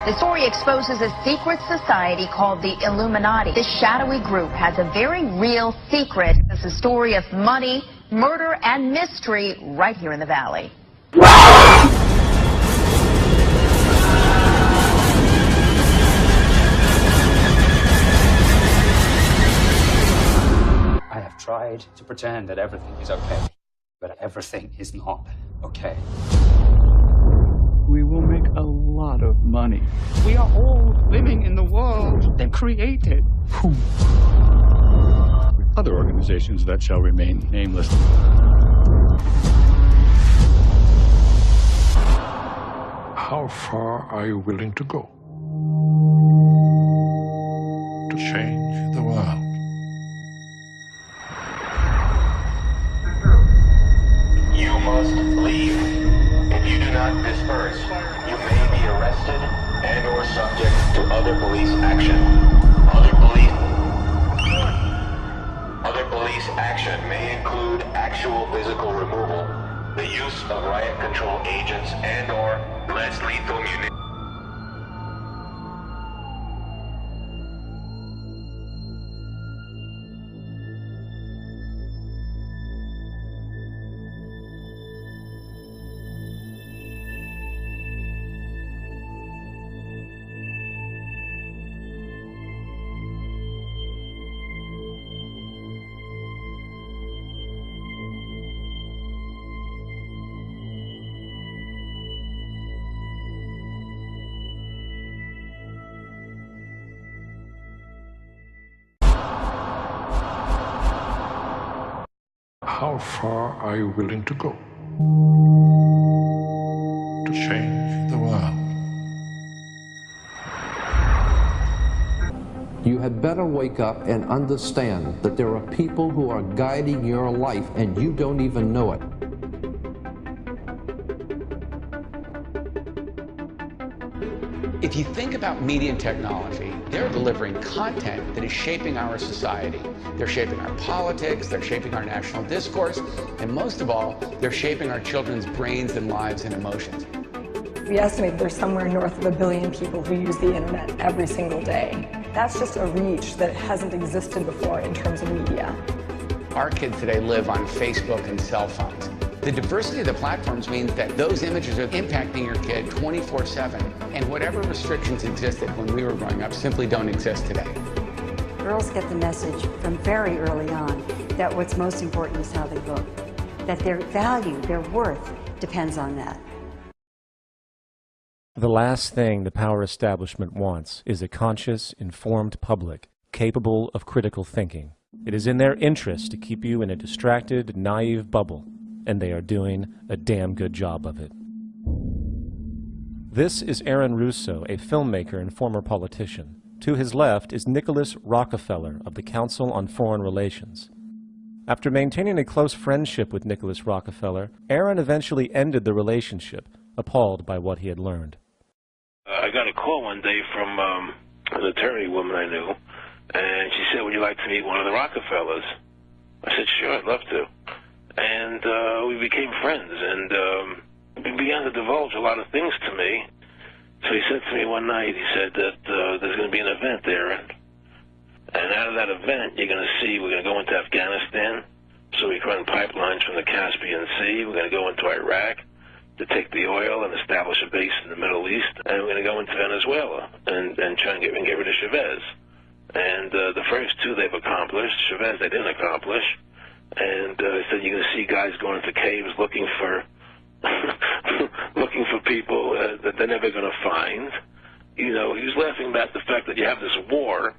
The story exposes a secret society called the Illuminati. This shadowy group has a very real secret. It's a story of money, murder, and mystery right here in the Valley. I have tried to pretend that everything is okay, but everything is not okay. We will make a lot of money. We are all living in the world they've created. Other organizations that shall remain nameless. How far are you willing to go to change the world? You must leave. If you do not disperse, you may be arrested and or subject to other police action. Other police action may include actual physical removal, the use of riot control agents and or less lethal munitions. How far are you willing to go to change the world? You had better wake up and understand that there are people who are guiding your life and you don't even know it. If you think about media and technology, they're delivering content that is shaping our society. They're shaping our politics, they're shaping our national discourse, and most of all, they're shaping our children's brains and lives and emotions. We estimate there's somewhere north of 1 billion people who use the internet every single day. That's just a reach that hasn't existed before in terms of media. Our kids today live on Facebook and cell phones. The diversity of the platforms means that those images are impacting your kid 24/7, and whatever restrictions existed when we were growing up simply don't exist today. Girls get the message from very early on that what's most important is how they look, that their value, their worth, depends on that. The last thing the power establishment wants is a conscious, informed public capable of critical thinking. It is in their interest to keep you in a distracted, naive bubble, and they are doing a damn good job of it. This is Aaron Russo, a filmmaker and former politician. To his left is Nicholas Rockefeller of the Council on Foreign Relations. After maintaining a close friendship with Nicholas Rockefeller, Aaron eventually ended the relationship, appalled by what he had learned. I got a call one day from an attorney woman I knew, and she said, would you like to meet one of the Rockefellers? I said, sure, I'd love to. And we became friends, and he began to divulge a lot of things to me. So he said to me one night, he said that there's going to be an event there, and out of that event, you're going to see we're going to go into Afghanistan, so we can run pipelines from the Caspian Sea. We're going to go into Iraq to take the oil and establish a base in the Middle East, and we're going to go into Venezuela and try and get rid of Chavez. And the first two they've accomplished. Chavez they didn't accomplish. And he said you're going to see guys going into caves looking for looking for people that they're never going to find. You know, he was laughing about the fact that you have this war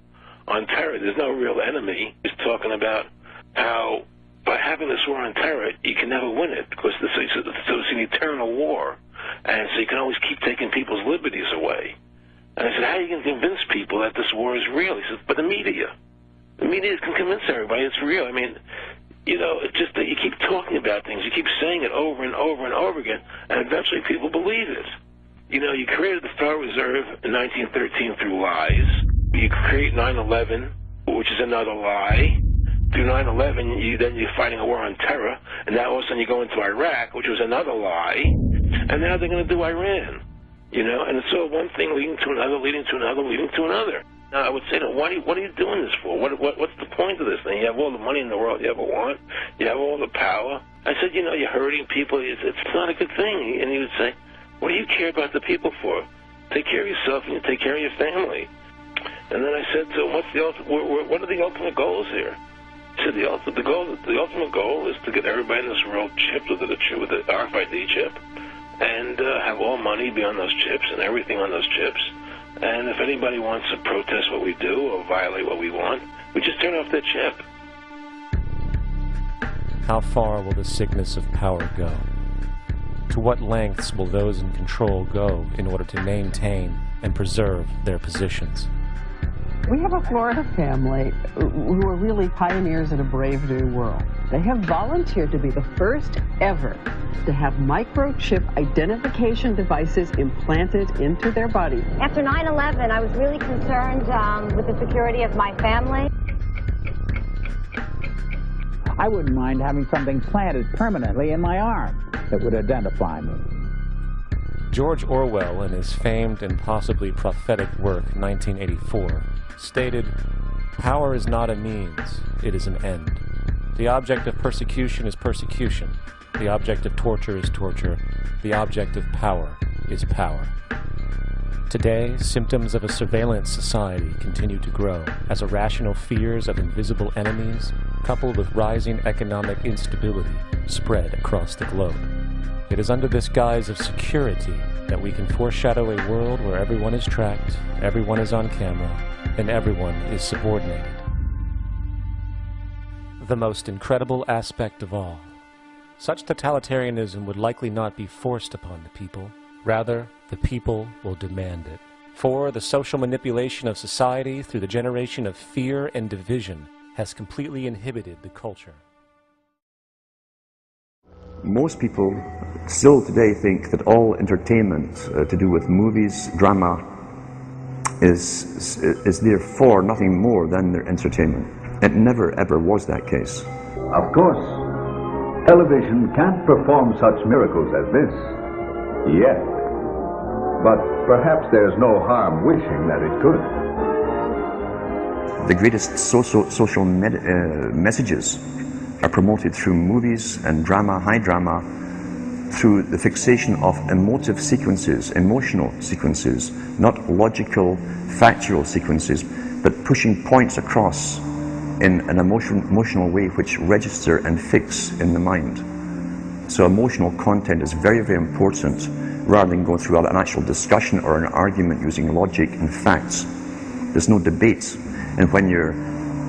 on terror. There's no real enemy. He's talking about how by having this war on terror, you can never win it because it's an eternal war. And so you can always keep taking people's liberties away. And I said, how are you going to convince people that this war is real? He said, but the media can convince everybody it's real. I mean, you know, it's just that you keep talking about things. You keep saying it over and over and over again, and eventually people believe it. You know, you created the Federal Reserve in 1913 through lies. You create 9/11, which is another lie. Through 9/11, you're fighting a war on terror, and now all of a sudden you go into Iraq, which was another lie, and now they're going to do Iran. you know, and so one thing leading to another, leading to another, leading to another. Now, I would say to them, what are you doing this for? What's the point of this thing? You have all the money in the world you ever want. You have all the power. I said, you know, you're hurting people. It's not a good thing. And he would say, what do you care about the people for? Take care of yourself and you take care of your family. And then I said to him, what are the ultimate goals here? He said, the ultimate goal is to get everybody in this world chipped with the RFID chip and have all money be on those chips and everything on those chips. And if anybody wants to protest what we do or violate what we want, we just turn off their chip. How far will the sickness of power go? To what lengths will those in control go in order to maintain and preserve their positions? We have a Florida family who are really pioneers in a brave new world. They have volunteered to be the first ever to have microchip identification devices implanted into their body. After 9/11, I was really concerned with the security of my family. I wouldn't mind having something planted permanently in my arm that would identify me. George Orwell, in his famed and possibly prophetic work, 1984, stated, "Power is not a means, it is an end. The object of persecution is persecution. The object of torture is torture. The object of power is power." Today, symptoms of a surveillance society continue to grow as irrational fears of invisible enemies, coupled with rising economic instability, spread across the globe. It is under this guise of security that we can foreshadow a world where everyone is tracked, everyone is on camera, and everyone is subordinated. The most incredible aspect of all, such totalitarianism would likely not be forced upon the people. Rather, the people will demand it. For the social manipulation of society through the generation of fear and division has completely inhibited the culture. Most people still today think that all entertainment to do with movies, drama, is therefore nothing more than their entertainment. It never ever was that case. Of course, television can't perform such miracles as this, yet. But perhaps there's no harm wishing that it could. The greatest social messages are promoted through movies and drama, high drama, through the fixation of emotive sequences, emotional sequences, not logical, factual sequences, but pushing points across in an emotional way which register and fix in the mind. So emotional content is very, very important, rather than going through an actual discussion or an argument using logic and facts. There's no debate. And when you're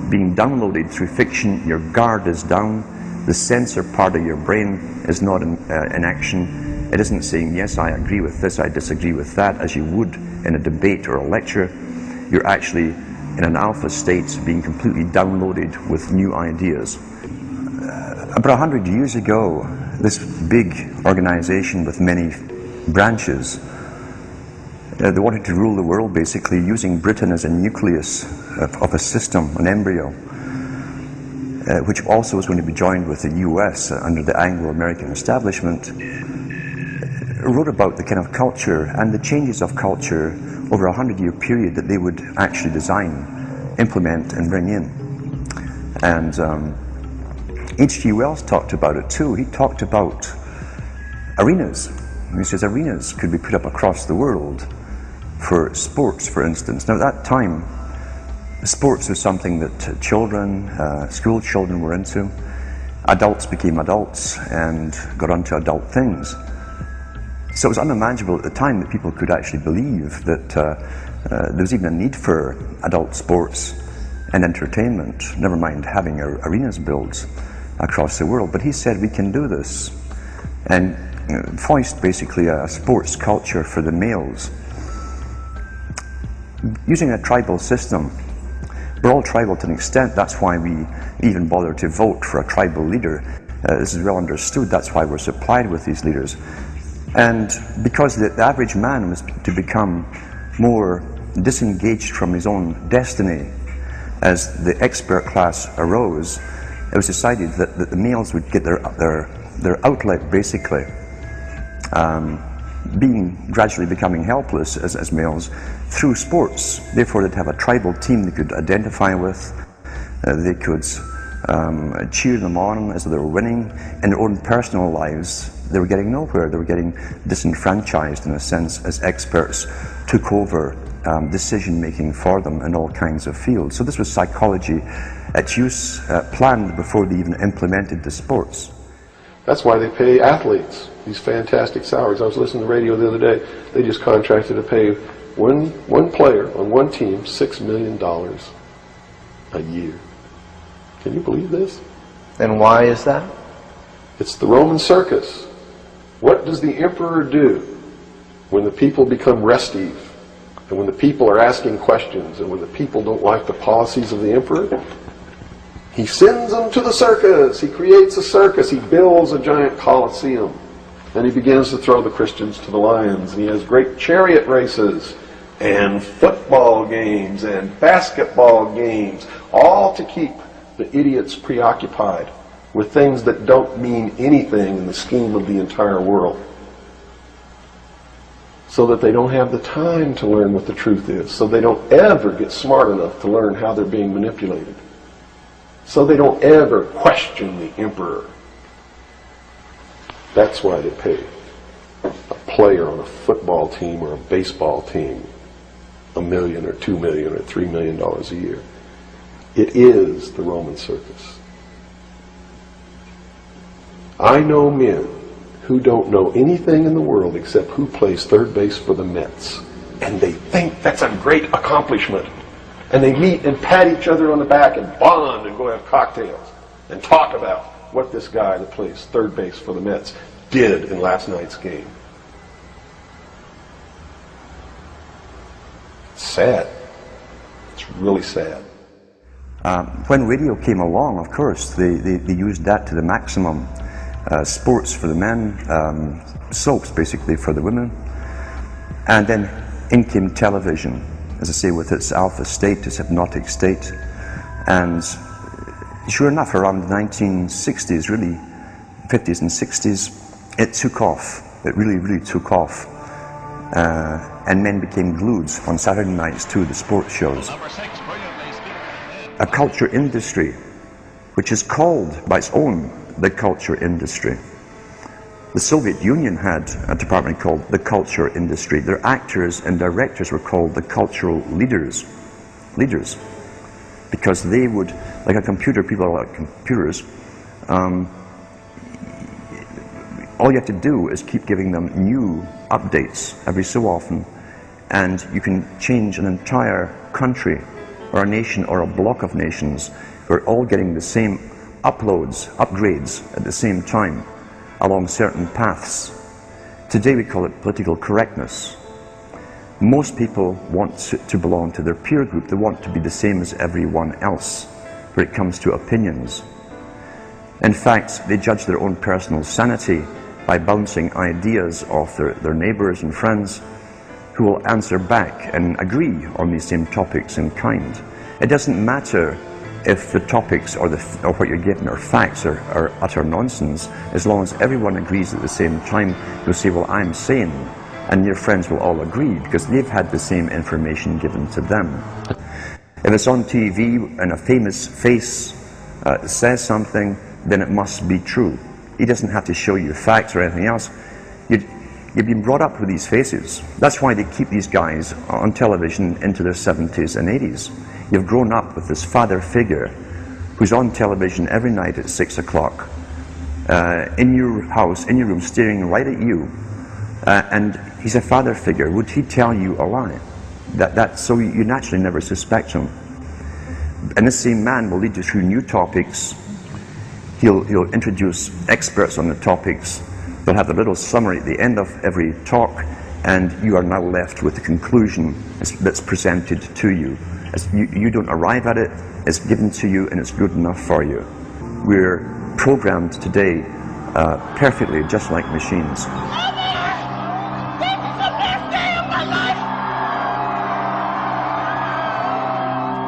being downloaded through fiction, your guard is down, the censor part of your brain is not in action. It isn't saying, yes, I agree with this, I disagree with that, as you would in a debate or a lecture. You're actually in an alpha state, being completely downloaded with new ideas. About 100 years ago, this big organization with many branches, they wanted to rule the world basically using Britain as a nucleus of a system, an embryo, which also was going to be joined with the US under the Anglo-American establishment, wrote about the kind of culture and the changes of culture over a 100-year period that they would actually design, implement and bring in. And H.G. Wells talked about it too. He talked about arenas. He says arenas could be put up across the world for sports, for instance. Now at that time, sports was something that children, school children were into. Adults became adults and got onto adult things. So it was unimaginable at the time that people could actually believe that there was even a need for adult sports and entertainment, never mind having arenas built across the world. But he said we can do this, and foist basically a sports culture for the males. Using a tribal system, we're all tribal to an extent, that's why we even bother to vote for a tribal leader. This is well understood, that's why we're supplied with these leaders. And because the average man was to become more disengaged from his own destiny as the expert class arose, it was decided that the males would get their outlet basically gradually becoming helpless as males through sports. Therefore, they'd have a tribal team they could identify with. They could cheer them on as they were winning. In their own personal lives, they were getting nowhere. They were getting disenfranchised, in a sense, as experts took over decision-making for them in all kinds of fields. So this was psychology at use, planned before they even implemented the sports. That's why they pay athletes these fantastic salaries. I was listening to the radio the other day. They just contracted to pay one player on one team $6 million a year. Can you believe this? And why is that? It's the Roman circus. What does the emperor do when the people become restive, and when the people are asking questions, and when the people don't like the policies of the emperor? He sends them to the circus. He creates a circus. He builds a giant coliseum. Then he begins to throw the Christians to the lions. And he has great chariot races and football games and basketball games, all to keep the idiots preoccupied with things that don't mean anything in the scheme of the entire world, so that they don't have the time to learn what the truth is, so they don't ever get smart enough to learn how they're being manipulated, so they don't ever question the emperor. That's why they pay a player on a football team or a baseball team $1 million or $2 million or $3 million a year. It is the Roman circus. I know men who don't know anything in the world except who plays third base for the Mets. And they think that's a great accomplishment. And they meet and pat each other on the back and bond and go have cocktails and talk about what this guy that plays third base for the Mets did in last night's game. It's sad. It's really sad. When radio came along, of course, they used that to the maximum. Sports for the men, soaps basically for the women. And then in came television, as I say, with its alpha state, its hypnotic state. And sure enough, around the 1960s, really, 50s and 60s, it took off. It really, really took off. And men became glued on Saturday nights to the sports shows. A culture industry, which is called by its own the culture industry. The Soviet Union had a department called the culture industry. Their actors and directors were called the cultural leaders, because they would, like a computer, people are like computers, all you have to do is keep giving them new updates every so often, and you can change an entire country or a nation or a block of nations who are all getting the same upgrades at the same time along certain paths. Today we call it political correctness. Most people want to belong to their peer group. They want to be the same as everyone else when it comes to opinions. In fact, they judge their own personal sanity by bouncing ideas off their neighbors and friends who will answer back and agree on these same topics in kind. It doesn't matter if the topics or what you're given are facts or utter nonsense, as long as everyone agrees at the same time. You'll say, well, I'm sane, and your friends will all agree because they've had the same information given to them. If it's on TV and a famous face says something, then it must be true. He doesn't have to show you facts or anything else. You've been brought up with these faces. That's why they keep these guys on television into their 70s and 80s. You've grown up with this father figure who's on television every night at 6 o'clock, in your house, in your room, staring right at you. And he's a father figure. Would he tell you a lie? So you naturally never suspect him. And this same man will lead you through new topics. He'll introduce experts on the topics. They'll have a little summary at the end of every talk, and you are now left with the conclusion that's presented to you. You don't arrive at it, it's given to you, and it's good enough for you. We're programmed today perfectly, just like machines.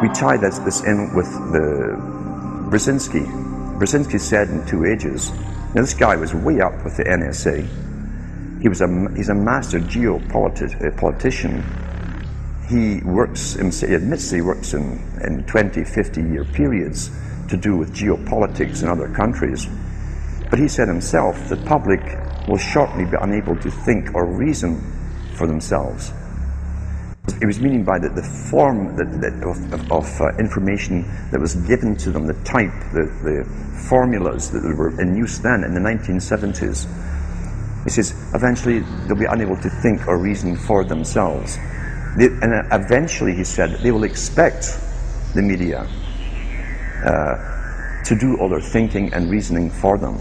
We tie this in with the Brzezinski. Brzezinski said in 2 Ages, now this guy was way up with the NSA, He's a master geopolitician. He admits he works in 20, 50-year periods to do with geopolitics in other countries. But he said himself, the public will shortly be unable to think or reason for themselves. It was meaning by the form of information that was given to them, the type, the formulas that were in use then in the 1970s. He says, eventually they'll be unable to think or reason for themselves. And eventually, he said, they will expect the media to do all their thinking and reasoning for them.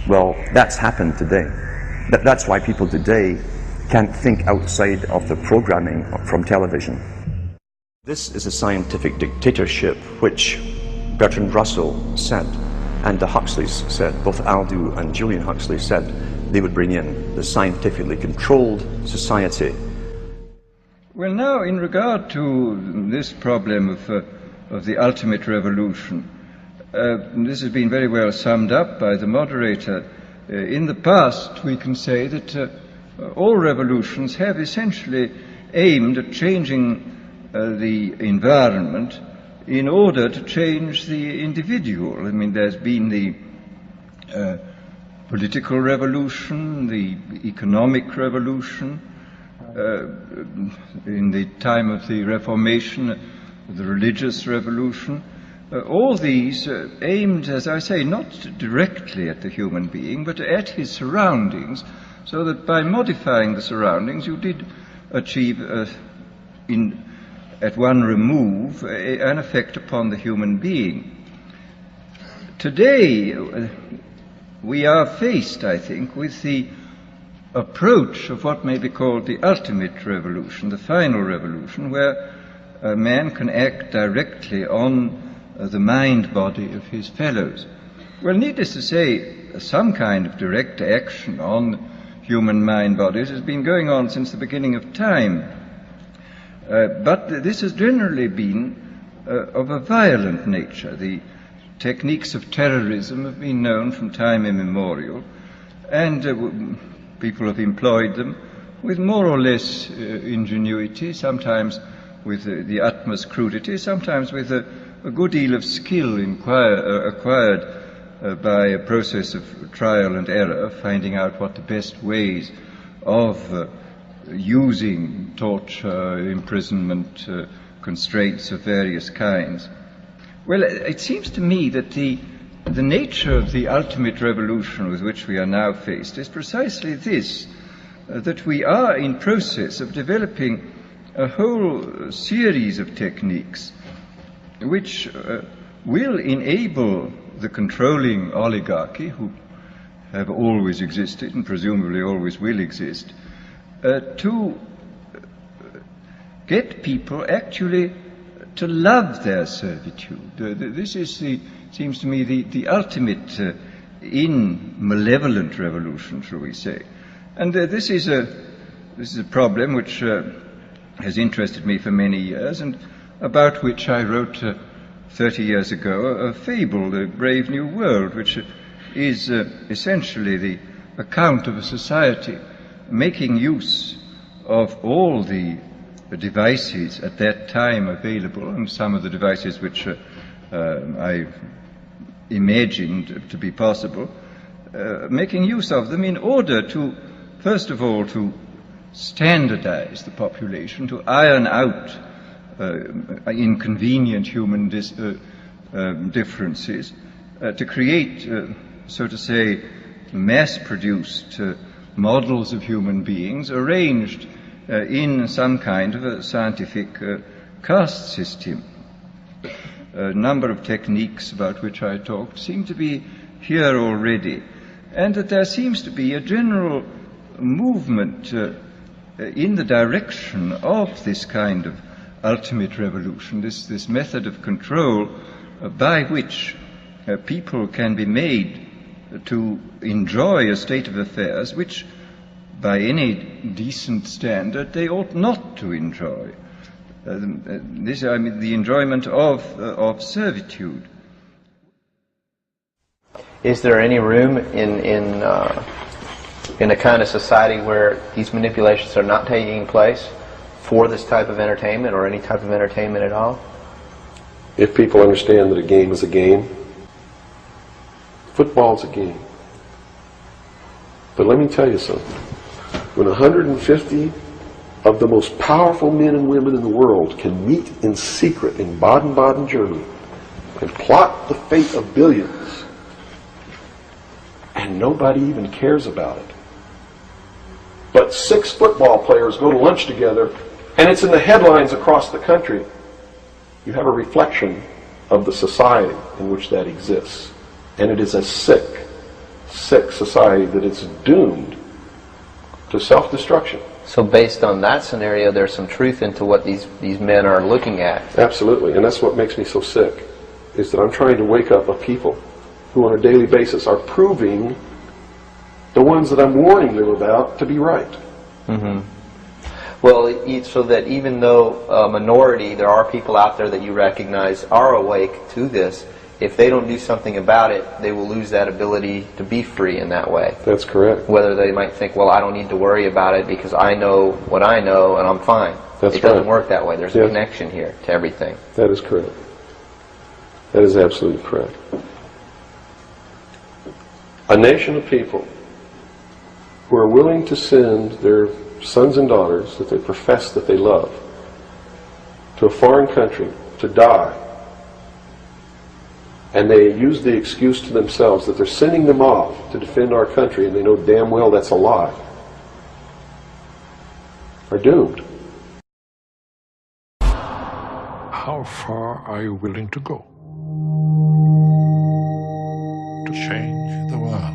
Well, that's happened today. That's why people today can't think outside of the programming from television. This is a scientific dictatorship which Bertrand Russo said, and the Huxleys said, both Aldous and Julian Huxley said they would bring in the scientifically controlled society. Well, now, in regard to this problem of the ultimate revolution, this has been very well summed up by the moderator. In the past, we can say that all revolutions have essentially aimed at changing the environment in order to change the individual. I mean, there's been the political revolution, the economic revolution, in the time of the Reformation, the religious revolution. All these aimed, as I say, not directly at the human being, but at his surroundings, so that by modifying the surroundings you did achieve, at one remove, an effect upon the human being. Today, we are faced, I think, with the approach of what may be called the ultimate revolution, the final revolution, where a man can act directly on the mind-body of his fellows. Well, needless to say, some kind of direct action on human mind-bodies has been going on since the beginning of time. But this has generally been of a violent nature. The techniques of terrorism have been known from time immemorial, and people have employed them with more or less ingenuity, sometimes with the utmost crudity, sometimes with a good deal of skill acquired by a process of trial and error, finding out what the best ways of using torture, imprisonment, constraints of various kinds. Well, it seems to me that the nature of the ultimate revolution with which we are now faced is precisely this, that we are in process of developing a whole series of techniques which will enable the controlling oligarchy, who have always existed and presumably always will exist, to get people actually to love their servitude. This is seems to me the ultimate in malevolent revolution, shall we say. And this is a problem which has interested me for many years, and about which I wrote 30 years ago a fable, The Brave New World, which is essentially the account of a society making use of all the devices at that time available, and some of the devices which I imagined to be possible, making use of them in order to, first of all, to standardize the population, to iron out inconvenient human differences, to create, so to say, mass-produced models of human beings arranged in some kind of a scientific caste system. A number of techniques about which I talked seem to be here already, and that there seems to be a general movement in the direction of this kind of ultimate revolution, this method of control by which people can be made to enjoy a state of affairs which, by any decent standard, they ought not to enjoy. This, I mean, the enjoyment of servitude. Is there any room in In a kind of society where these manipulations are not taking place for this type of entertainment or any type of entertainment at all? If people understand that a game is a game, football's a game. But let me tell you something. When 150 of the most powerful men and women in the world can meet in secret in Baden-Baden, Germany, and plot the fate of billions, and nobody even cares about it, but 6 football players go to lunch together, and it's in the headlines across the country, you have a reflection of the society in which that exists. And it is a sick society that is doomed to self-destruction. So based on that scenario, there's some truth into what these men are looking at. Absolutely, and that's what makes me so sick, is that I'm trying to wake up a people who on a daily basis are proving the ones that I'm warning them about to be right. Mm-hmm. Well, so that even though a minority, there are people out there that you recognize are awake to this, if they don't do something about it, they will lose that ability to be free in that way. That's correct. Whether they might think, well, I don't need to worry about it because I know what I know and I'm fine. That's it doesn't right. work that way. There's a connection here to everything. That is correct. That is absolutely correct. A nation of people who are willing to send their sons and daughters that they profess that they love to a foreign country to die, and they use the excuse to themselves that they're sending them off to defend our country, and they know damn well that's a lie, are doomed. How far are you willing to go to change the world?